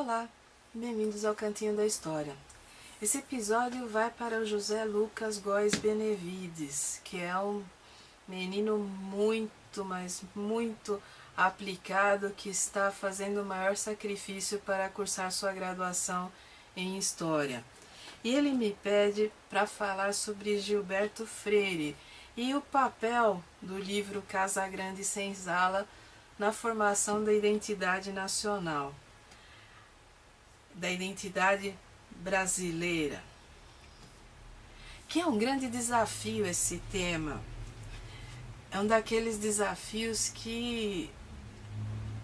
Olá, bem-vindos ao Cantinho da História. Esse episódio vai para o José Lucas Góes Benevides, que é um menino muito, mas muito aplicado, que está fazendo o maior sacrifício para cursar sua graduação em História. E ele me pede para falar sobre Gilberto Freire e o papel do livro Casagrande Senzala na formação da identidade nacional, da identidade brasileira. Que é um grande desafio esse tema. É um daqueles desafios que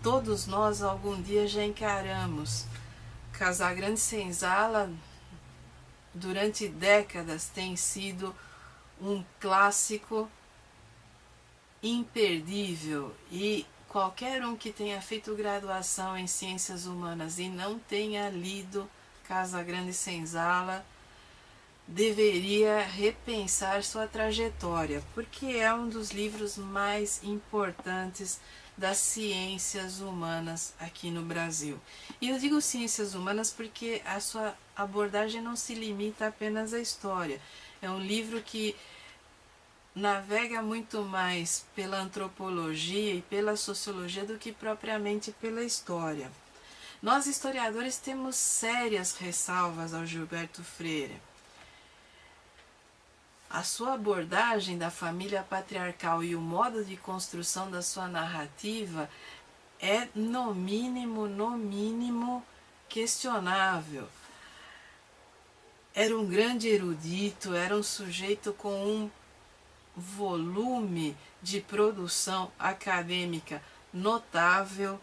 todos nós algum dia já encaramos. Casagrande Senzala, durante décadas, tem sido um clássico imperdível, e qualquer um que tenha feito graduação em Ciências Humanas e não tenha lido Casagrande Senzala deveria repensar sua trajetória, porque é um dos livros mais importantes das ciências humanas aqui no Brasil. E eu digo ciências humanas porque a sua abordagem não se limita apenas à história. É um livro que navega muito mais pela antropologia e pela sociologia do que propriamente pela história. Nós, historiadores, temos sérias ressalvas ao Gilberto Freire. A sua abordagem da família patriarcal e o modo de construção da sua narrativa é, no mínimo, questionável. Era um grande erudito, era um sujeito com um volume de produção acadêmica notável.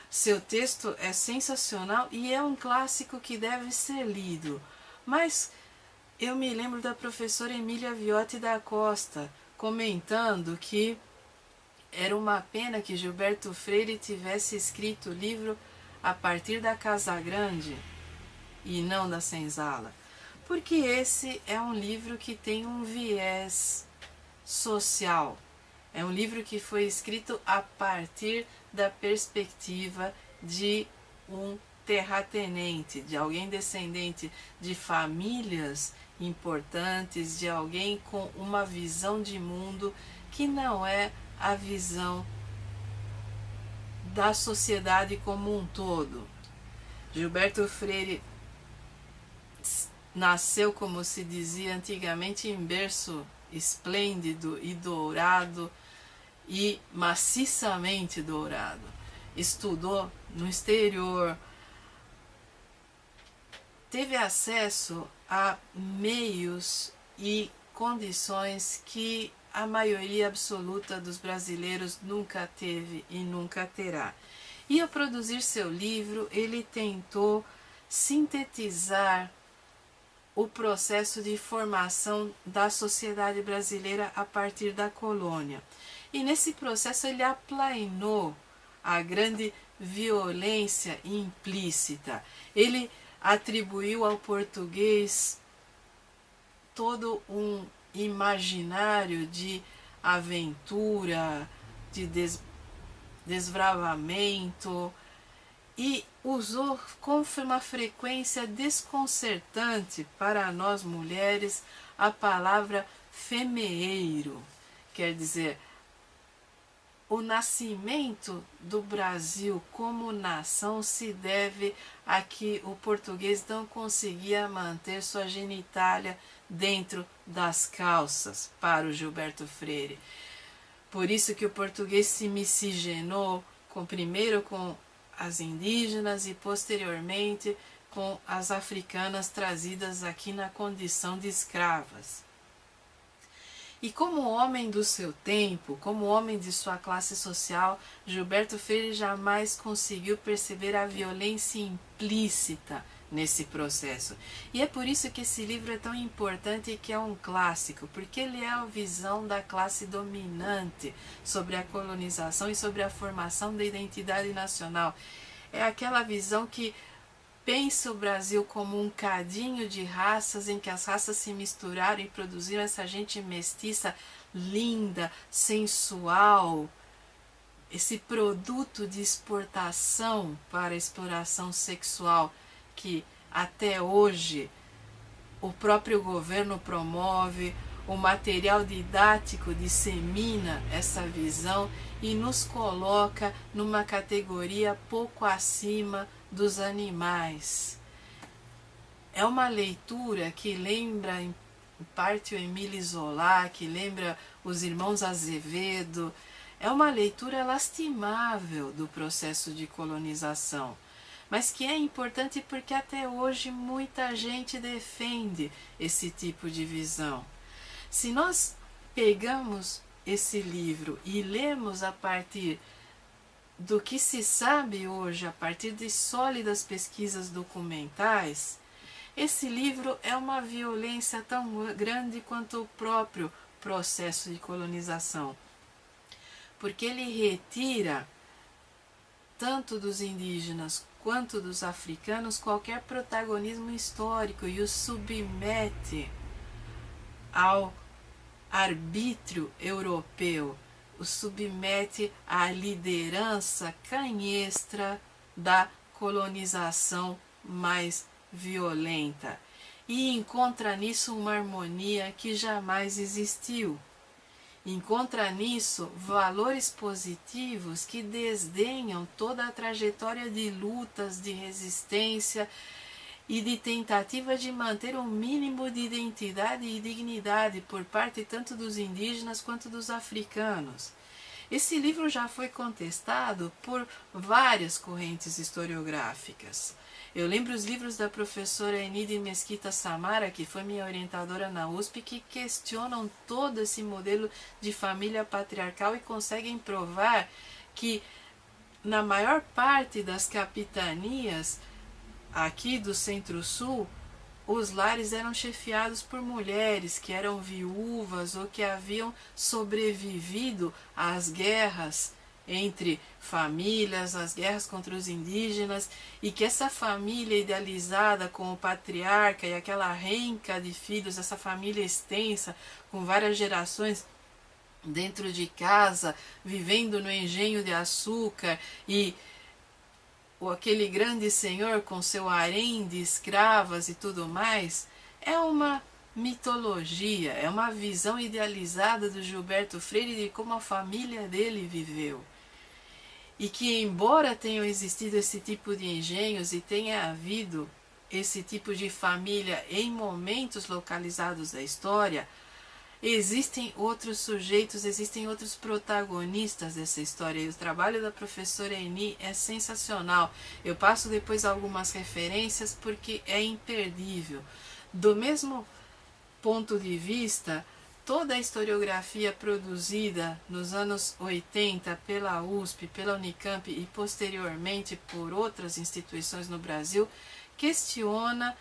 Seu texto é sensacional e é um clássico que deve ser lido. Mas eu me lembro da professora Emília Viotti da Costa comentando que era uma pena que Gilberto Freire tivesse escrito o livro a partir da Casagrande e não da Senzala, porque esse é um livro que tem um viés social. É um livro que foi escrito a partir da perspectiva de um terratenente, de alguém descendente de famílias importantes, de alguém com uma visão de mundo que não é a visão da sociedade como um todo. Gilberto Freire nasceu, como se dizia antigamente, em berço esplêndido e dourado, e maciçamente dourado. Estudou no exterior, teve acesso a meios e condições que a maioria absoluta dos brasileiros nunca teve e nunca terá. E ao produzir seu livro, ele tentou sintetizar o processo de formação da sociedade brasileira a partir da colônia. E nesse processo ele aplainou a grande violência implícita. Ele atribuiu ao português todo um imaginário de aventura, de desbravamento, e usou com uma frequência desconcertante para nós mulheres a palavra femeeiro. Quer dizer, o nascimento do Brasil como nação se deve a que o português não conseguia manter sua genitália dentro das calças, para o Gilberto Freire. Por isso que o português se miscigenou primeiro com as indígenas e posteriormente com as africanas trazidas aqui na condição de escravas. E como homem do seu tempo, como homem de sua classe social, Gilberto Freire jamais conseguiu perceber a violência implícita nesse processo. E é por isso que esse livro é tão importante e que é um clássico, porque ele é a visão da classe dominante sobre a colonização e sobre a formação da identidade nacional. É aquela visão que pensa o Brasil como um cadinho de raças em que as raças se misturaram e produziram essa gente mestiça, linda, sensual, esse produto de exportação para exploração sexual que até hoje o próprio governo promove, o material didático dissemina essa visão e nos coloca numa categoria pouco acima dos animais. É uma leitura que lembra em parte o Emile Zola, que lembra os irmãos Azevedo. É uma leitura lastimável do processo de colonização, mas que é importante porque até hoje muita gente defende esse tipo de visão. Se nós pegamos esse livro e lemos a partir do que se sabe hoje, a partir de sólidas pesquisas documentais, esse livro é uma violência tão grande quanto o próprio processo de colonização, porque ele retira tanto dos indígenas quanto dos africanos qualquer protagonismo histórico e os submete ao arbítrio europeu, os submete à liderança canhestra da colonização mais violenta e encontra nisso uma harmonia que jamais existiu. Encontra nisso valores positivos que desdenham toda a trajetória de lutas, de resistência e de tentativa de manter um mínimo de identidade e dignidade por parte tanto dos indígenas quanto dos africanos. Esse livro já foi contestado por várias correntes historiográficas. Eu lembro os livros da professora Enide Mesquita Samara, que foi minha orientadora na USP, que questionam todo esse modelo de família patriarcal e conseguem provar que na maior parte das capitanias aqui do Centro-Sul, os lares eram chefiados por mulheres que eram viúvas ou que haviam sobrevivido às guerras entre famílias, as guerras contra os indígenas, e que essa família idealizada com o patriarca e aquela renca de filhos, essa família extensa, com várias gerações dentro de casa, vivendo no engenho de açúcar, e aquele grande senhor com seu harém de escravas e tudo mais, é uma mitologia, é uma visão idealizada do Gilberto Freire de como a família dele viveu. E que, embora tenham existido esse tipo de engenhos e tenha havido esse tipo de família em momentos localizados da história, existem outros sujeitos, existem outros protagonistas dessa história. E o trabalho da professora Eni é sensacional. Eu passo depois algumas referências porque é imperdível. Do mesmo ponto de vista, toda a historiografia produzida nos anos 80 pela USP, pela Unicamp e posteriormente por outras instituições no Brasil, questiona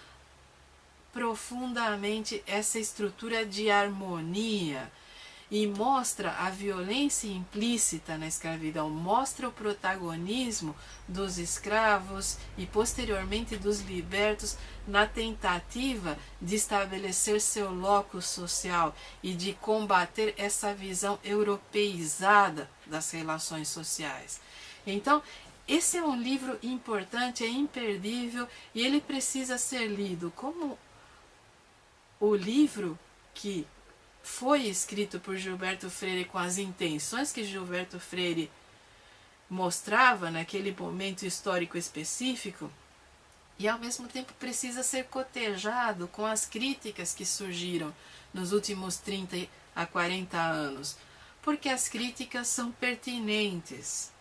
profundamente essa estrutura de harmonia e mostra a violência implícita na escravidão, mostra o protagonismo dos escravos e posteriormente dos libertos na tentativa de estabelecer seu locus social e de combater essa visão europeizada das relações sociais. Então, esse é um livro importante, é imperdível e ele precisa ser lido como o livro que foi escrito por Gilberto Freire com as intenções que Gilberto Freire mostrava naquele momento histórico específico, e ao mesmo tempo precisa ser cotejado com as críticas que surgiram nos últimos 30 a 40 anos, porque as críticas são pertinentes.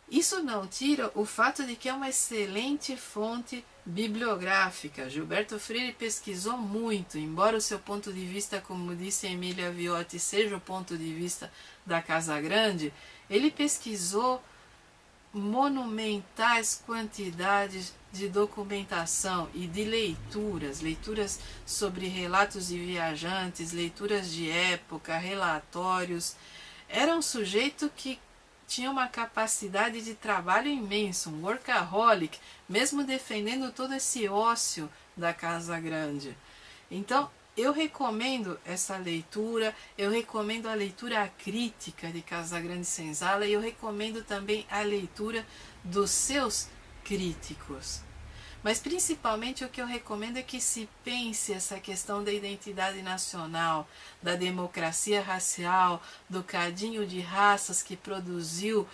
Isso não tira o fato de que é uma excelente fonte bibliográfica. Gilberto Freire pesquisou muito, embora o seu ponto de vista, como disse Emília Viotti, seja o ponto de vista da Casa Grande, ele pesquisou monumentais quantidades de documentação e de leituras sobre relatos de viajantes, leituras de época, relatórios. Era um sujeito que tinha uma capacidade de trabalho imenso, um workaholic, mesmo defendendo todo esse ócio da Casa Grande. Então, eu recomendo essa leitura, eu recomendo a leitura crítica de Casagrande Senzala e eu recomendo também a leitura dos seus críticos. Mas principalmente o que eu recomendo é que se pense essa questão da identidade nacional, da democracia racial, do cadinho de raças que produziu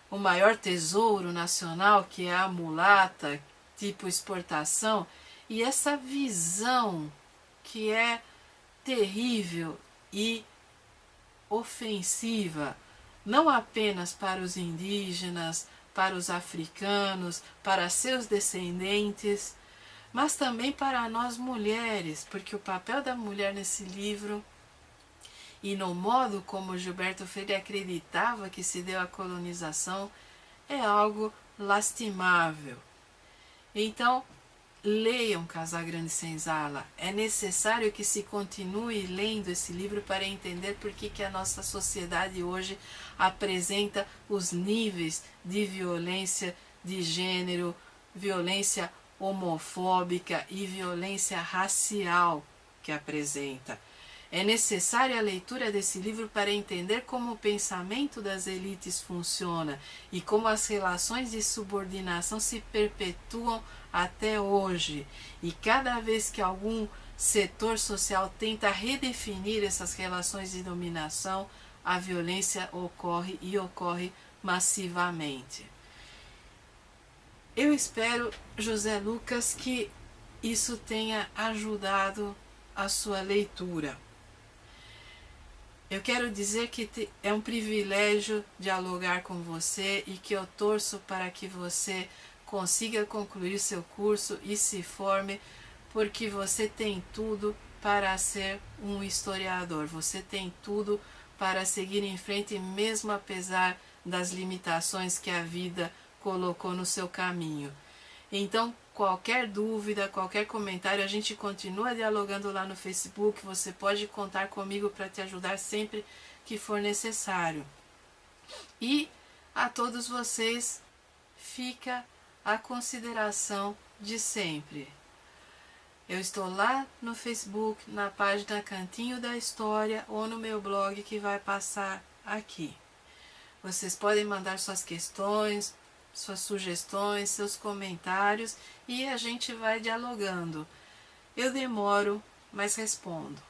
o maior tesouro nacional, que é a mulata, tipo exportação, e essa visão que é terrível e ofensiva, não apenas para os indígenas, para os africanos, para seus descendentes, mas também para nós mulheres, porque o papel da mulher nesse livro e no modo como Gilberto Freire acreditava que se deu a colonização é algo lastimável. Então, leiam Casagrande Senzala. É necessário que se continue lendo esse livro para entender por que a nossa sociedade hoje apresenta os níveis de violência de gênero, violência homofóbica e violência racial que apresenta. É necessária a leitura desse livro para entender como o pensamento das elites funciona e como as relações de subordinação se perpetuam até hoje. E cada vez que algum setor social tenta redefinir essas relações de dominação, a violência ocorre e ocorre massivamente. Eu espero, José Lucas, que isso tenha ajudado a sua leitura. Eu quero dizer que é um privilégio dialogar com você e que eu torço para que você consiga concluir seu curso e se forme, porque você tem tudo para ser um historiador, você tem tudo para seguir em frente, mesmo apesar das limitações que a vida colocou no seu caminho. Então, qualquer dúvida, qualquer comentário, a gente continua dialogando lá no Facebook, você pode contar comigo para te ajudar sempre que for necessário. E a todos vocês fica a consideração de sempre. Eu estou lá no Facebook, na página Cantinho da História ou no meu blog que vai passar aqui. Vocês podem mandar suas questões, suas sugestões, seus comentários e a gente vai dialogando. Eu demoro, mas respondo.